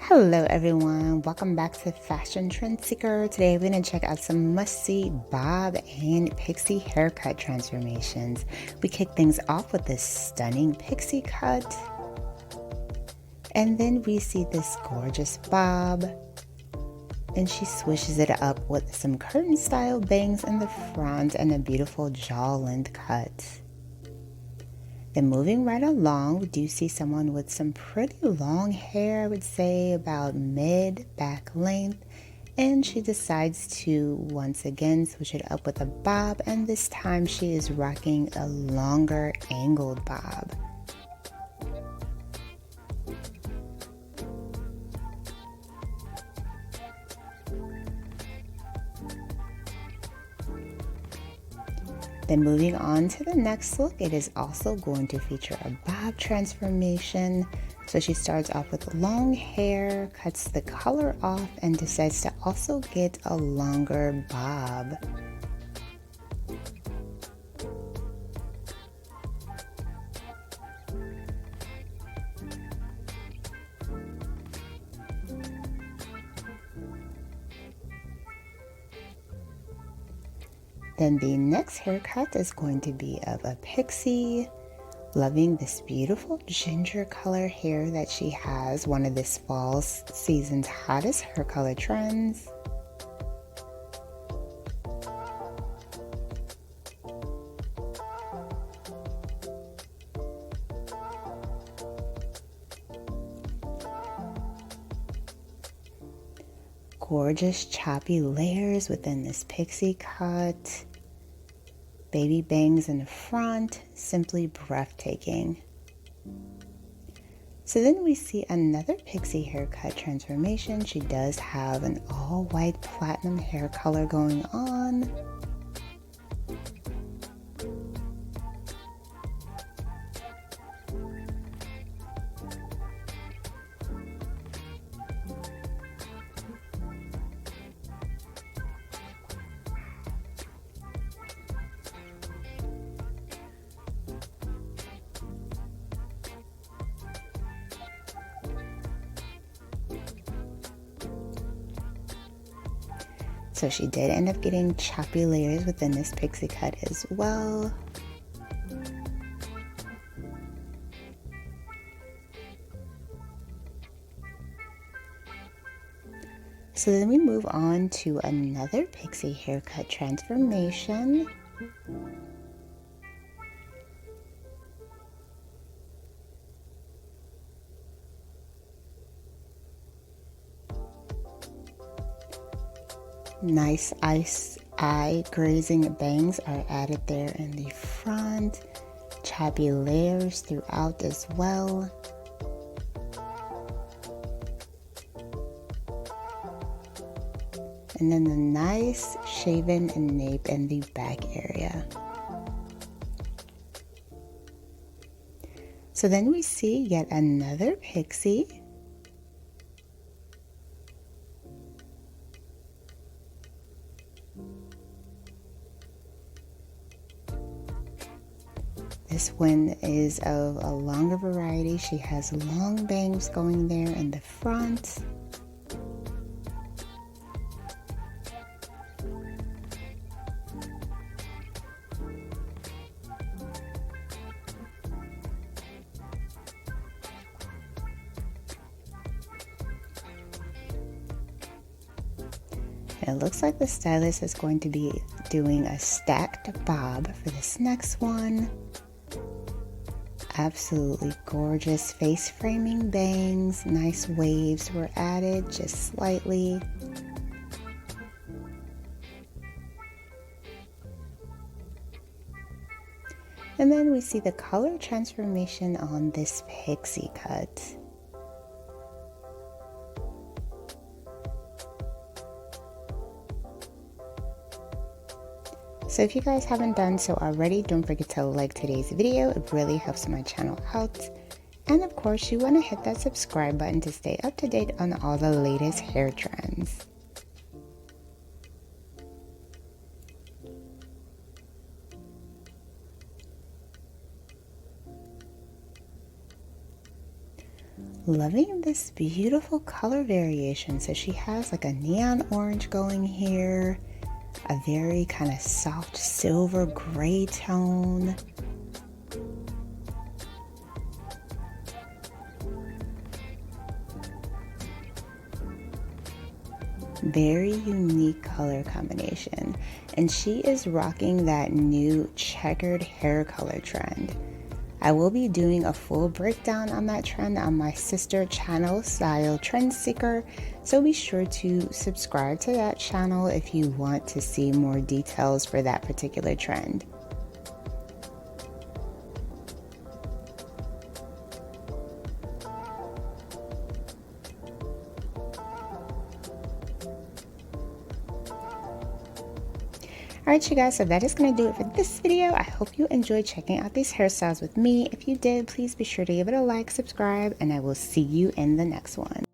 Hello everyone, welcome back to Fashion Trend Seeker. Today we're going to check out some must-see bob and pixie haircut transformations. We kick things off with this stunning pixie cut. And then we see this gorgeous bob. And she swishes it up with some curtain style bangs in the front and a beautiful jaw length cut. Then moving right along, we do see someone with some pretty long hair, I would say about mid back length. And she decides to once again switch it up with a bob, and this time she is rocking a longer angled bob. Then moving on to the next look, it is also going to feature a bob transformation. So she starts off with long hair, cuts the color off, and decides to also get a longer bob. Then the next haircut is going to be of a pixie. Loving this beautiful ginger color hair that she has, one of this fall season's hottest hair color trends. Gorgeous choppy layers within this pixie cut. Baby bangs in the front, simply breathtaking. So then we see another pixie haircut transformation. She does have an all white platinum hair color going on. So she did end up getting choppy layers within this pixie cut as well. So then we move on to another pixie haircut transformation. Nice eye grazing bangs are added there in the front. Choppy layers throughout as well. And then the nice shaven nape in the back area. So then we see yet another pixie. This one is of a longer variety. She has long bangs going there in the front. It looks like the stylist is going to be doing a stacked bob for this next one. Absolutely gorgeous face framing bangs. Nice waves were added just slightly. And then we see the color transformation on this pixie cut. So if you guys haven't done so already, don't forget to like today's video. It really helps my channel out. And of course, you want to hit that subscribe button to stay up to date on all the latest hair trends. Loving this beautiful color variation. So she has like a neon orange going here, a very kind of soft silver gray tone. Very unique color combination. And she is rocking that new checkered hair color trend. I will be doing a full breakdown on that trend on my sister channel, Style Trend Seeker, so be sure to subscribe to that channel if you want to see more details for that particular trend. Alright you guys, so that is going to do it for this video. I hope you enjoyed checking out these hairstyles with me. If you did, please be sure to give it a like, subscribe, and I will see you in the next one.